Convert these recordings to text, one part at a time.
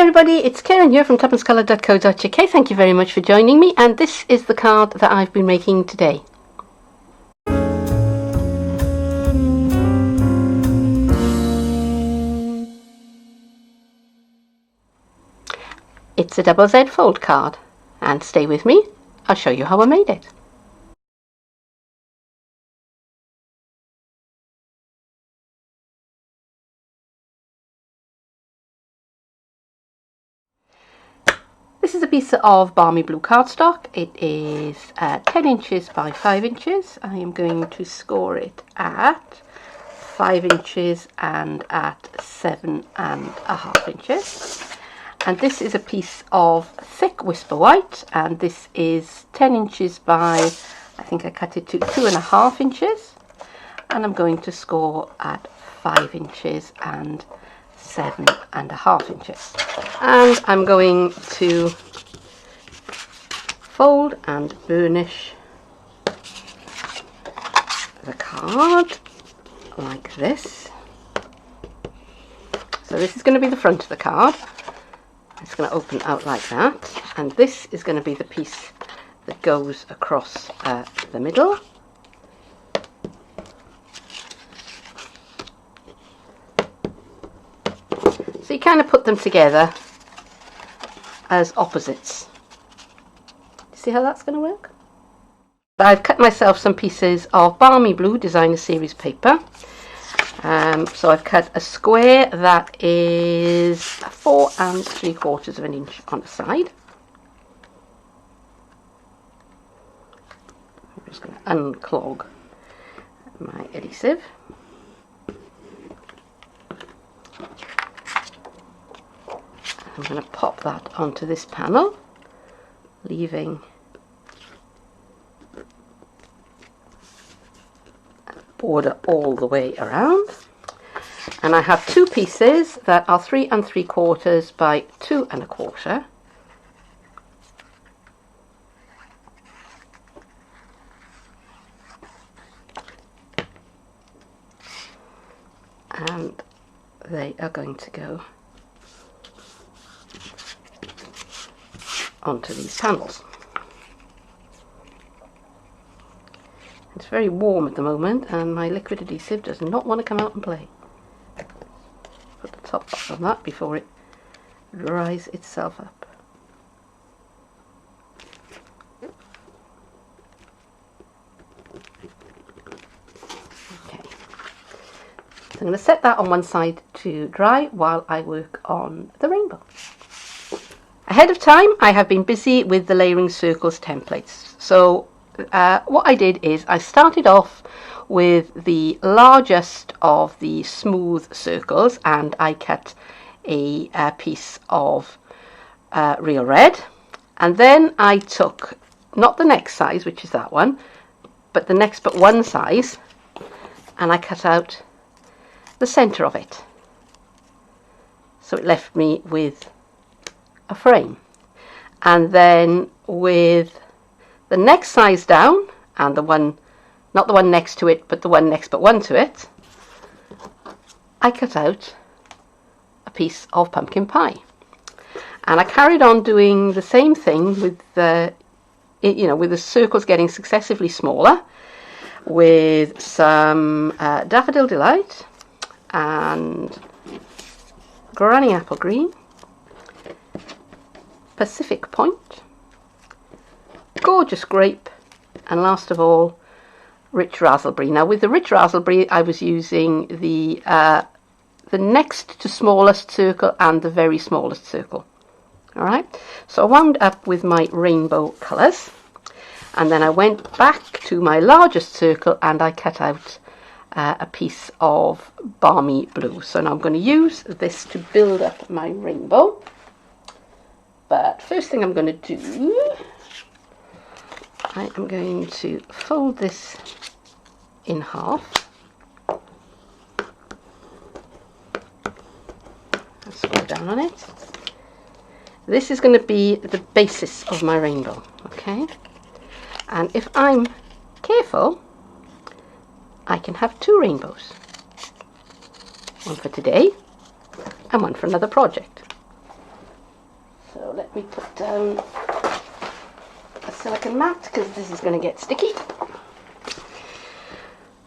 everybody, it's Keren here from tuppencecoloured.co.uk. Thank you very much for joining me, and this is the card that I've been making today. It's a double Z fold card, and stay with me, I'll show you how I made it. This is a piece of balmy blue cardstock. It is 10 inches by 5 inches. I am going to score it at 5 inches and at 7.5 inches. And this is a piece of thick whisper white, and this is 10 inches by, I think I cut it to 2.5 inches. And I'm going to score at 5 inches and 7.5 inches, and I'm going to fold and burnish the card like this. So this is going to be the front of the card. It's going to open out like that, and this is going to be the piece that goes across the middle. So you kind of put them together as opposites. See how that's going to work? I've cut myself some pieces of balmy blue designer series paper. So I've cut a square that is 4 3/4 of an inch on the side. I'm just going to unclog my adhesive. I'm going to pop that onto this panel, leaving a border all the way around. And I have two pieces that are 3 3/4 by 2 1/4. And they are going to go onto these panels. It's very warm at the moment, and my liquid adhesive does not want to come out and play. Put the top off on that before it dries itself up. Okay, so I'm going to set that on one side to dry while I work on the rainbow. Ahead of time, I have been busy with the layering circles templates. So what I did is I started off with the largest of the smooth circles, and I cut a piece of real red. And then I took not the next size, which is that one, but the next but one size, and I cut out the center of it. So it left me with a frame. And then with the next size down, and the one, not the one next to it, but the one next but one to it, I cut out a piece of pumpkin pie. And I carried on doing the same thing with the, with the circles getting successively smaller, with some Daffodil Delight and Granny Apple Green, Pacific Point, Gorgeous Grape, and last of all, Rich Raspberry. Now with the Rich Raspberry, I was using the next to smallest circle and the very smallest circle. All right, so I wound up with my rainbow colours, and then I went back to my largest circle and I cut out a piece of balmy blue. So now I'm going to use this to build up my rainbow. But first thing I'm going to do, I am going to fold this in half. And scroll down on it. This is going to be the basis of my rainbow, okay? And if I'm careful, I can have two rainbows. One for today and one for another project. So let me put down a silicone mat because this is going to get sticky.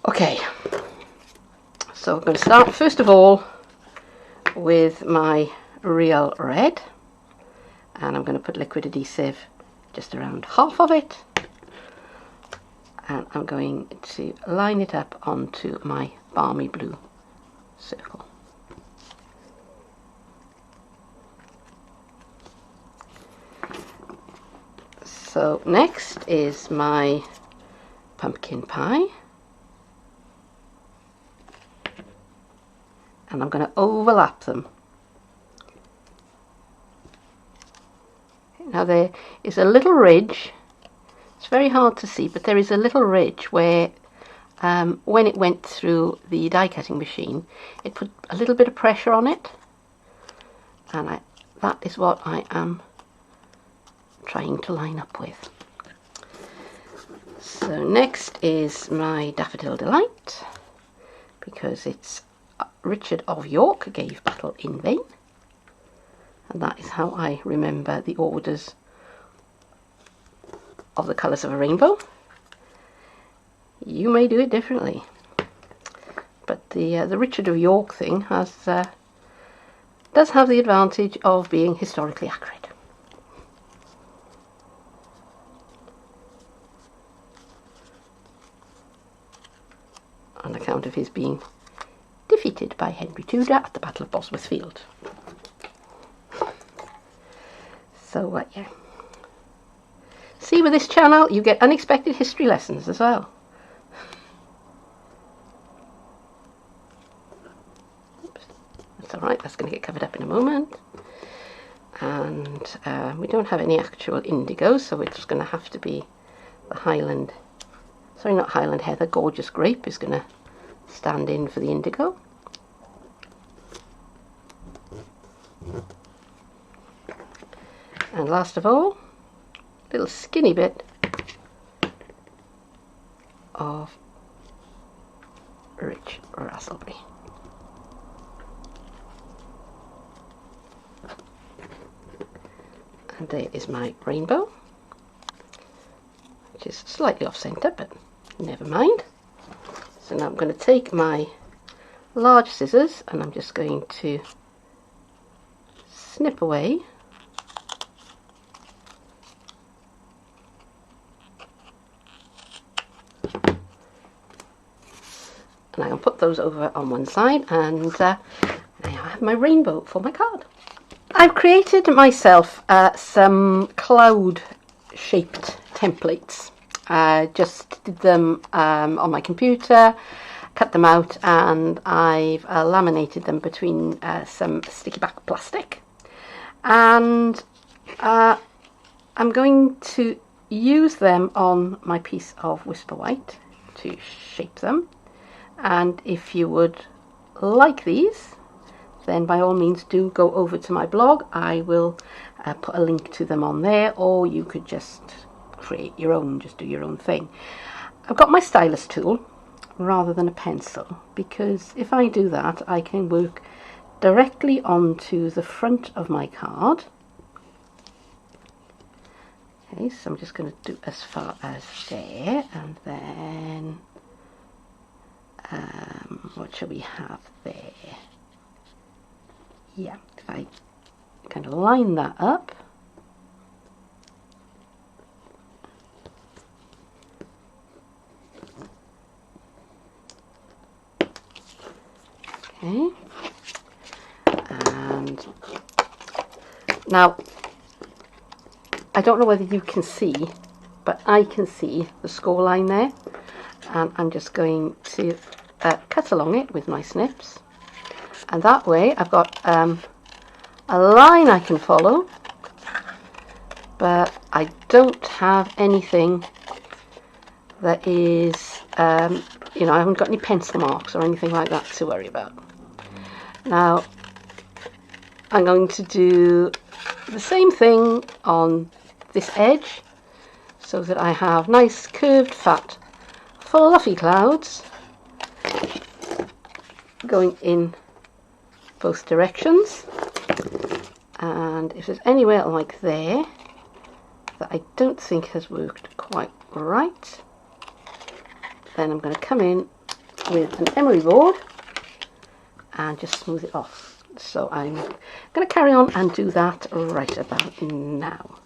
Okay, so I'm going to start first of all with my real red, and I'm going to put liquid adhesive just around half of it, and I'm going to line it up onto my balmy blue circle. So next is my pumpkin pie, and I'm going to overlap them. Now there is a little ridge, it's very hard to see, but there is a little ridge where when it went through the die cutting machine it put a little bit of pressure on it, and that is what I am trying to line up with. So next is my Daffodil Delight, because it's Richard of York gave battle in vain, and that is how I remember the orders of the colours of a rainbow. You may do it differently, but the Richard of York thing does have the advantage of being historically accurate. On account of his being defeated by Henry Tudor at the Battle of Bosworth Field. So yeah. See, with this channel you get unexpected history lessons as well. Oops. That's alright, that's going to get covered up in a moment. And we don't have any actual indigo, so it's going to have to be the Highland, sorry not Highland Heather, Gorgeous Grape is going to stand in for the indigo. And last of all, a little skinny bit of rich raspberry. And there is my rainbow, which is slightly off centre, but never mind. So now I'm going to take my large scissors and I'm just going to snip away and I can put those over on one side, and now I have my rainbow for my card. I've created myself some cloud shaped templates. I just did them on my computer, cut them out, and I've laminated them between some sticky back plastic, and I'm going to use them on my piece of Whisper White to shape them. And if you would like these, then by all means do go over to my blog. I will put a link to them on there, or you could just create your own, just do your own thing. I've got my stylus tool rather than a pencil, because if I do that I can work directly onto the front of my card. Okay, so I'm just going to do as far as there, and then what shall we have there? Yeah, if I kind of line that up, okay, and now I don't know whether you can see, but I can see the score line there, and I'm just going to cut along it with my snips, and that way I've got a line I can follow, but I don't have anything that is, you know, I haven't got any pencil marks or anything like that to worry about. Now I'm going to do the same thing on this edge, so that I have nice curved fat fluffy clouds going in both directions. And if there's anywhere like there that I don't think has worked quite right, then I'm going to come in with an emery board and just smooth it off. So I'm going to carry on and do that right about now.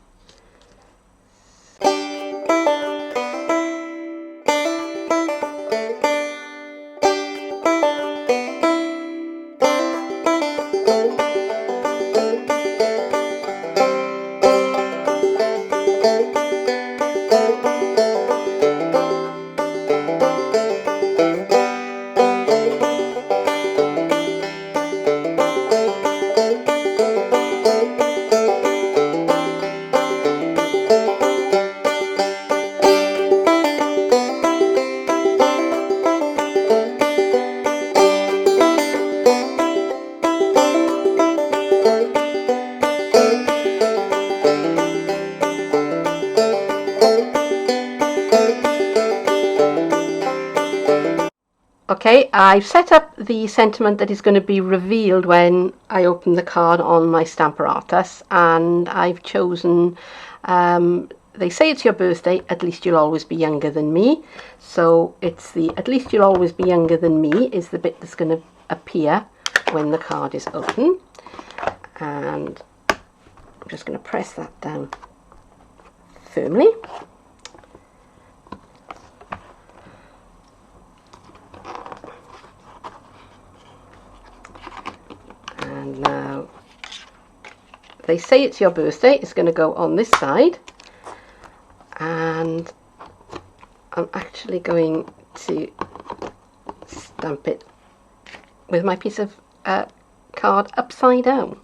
Okay, I've set up the sentiment that is going to be revealed when I open the card on my Stamparatus, and I've chosen, they say it's your birthday, at least you'll always be younger than me. So it's the at least you'll always be younger than me is the bit that's going to appear when the card is open. And I'm just going to press that down firmly. And now they say it's your birthday, it's going to go on this side, and I'm actually going to stamp it with my piece of card upside down.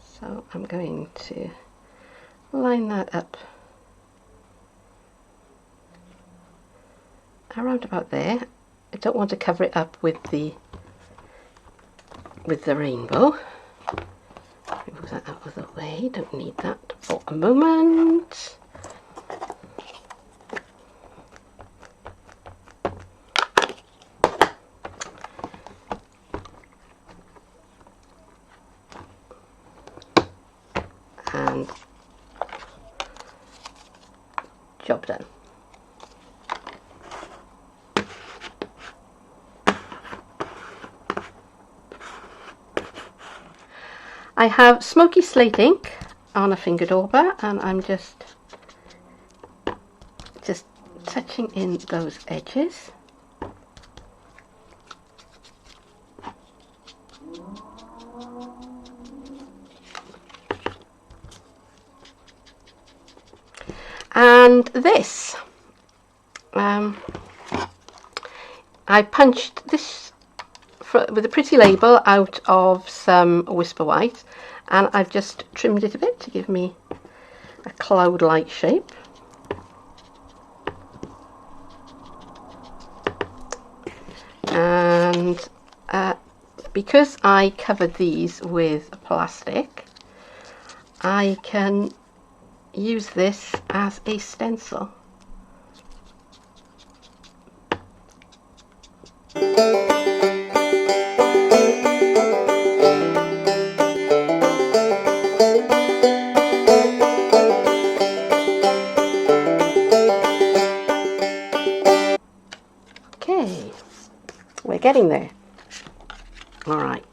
So I'm going to line that up around about there. I don't want to cover it up with the rainbow. Move that out of the way, don't need that for a moment. And job done. I have smoky slate ink on a finger dauber, and I'm just touching in those edges. And this, I punched this with a pretty label out of some Whisper White, and I've just trimmed it a bit to give me a cloud-like shape. And because I covered these with plastic, I can use this as a stencil. Okay, we're getting there. All right.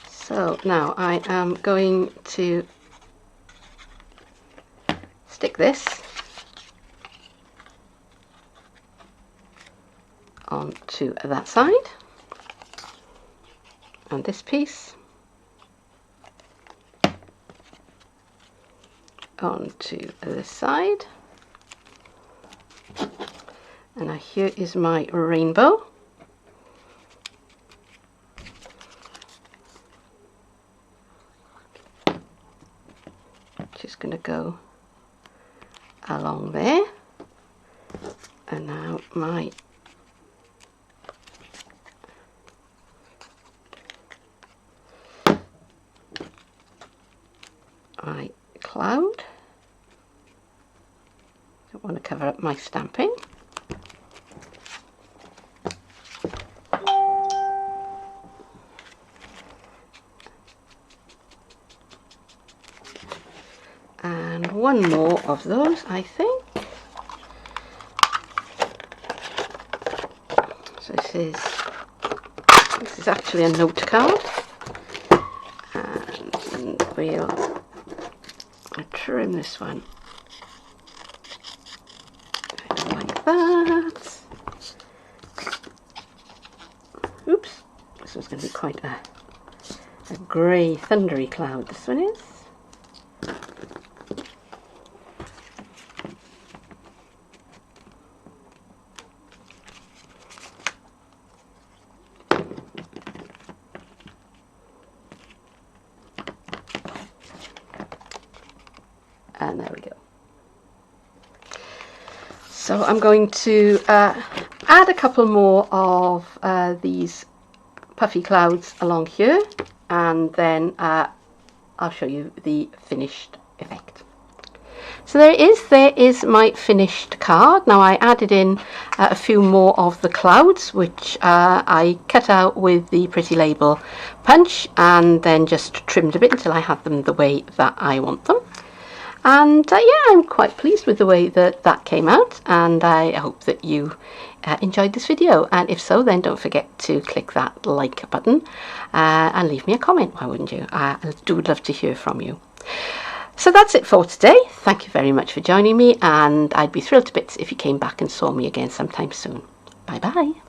So now I am going to stick this onto that side, and this piece onto this side. And now here is my rainbow. Just going to go along there. And now my cloud. Don't want to cover up my stamping. one more of those, I think. So this is actually a note card, and we'll trim this one like that. Oops, this one's going to be quite a grey thundery cloud, this one is. And there we go. So I'm going to add a couple more of these puffy clouds along here, and then I'll show you the finished effect. So there is my finished card. Now I added in a few more of the clouds, which I cut out with the Pretty Label punch and then just trimmed a bit until I had them the way that I want them. And yeah, I'm quite pleased with the way that came out, and I hope that you enjoyed this video. And if so, then don't forget to click that like button and leave me a comment. Why wouldn't you? I would love to hear from you. So that's it for today. Thank you very much for joining me, and I'd be thrilled to bits if you came back and saw me again sometime soon. Bye bye.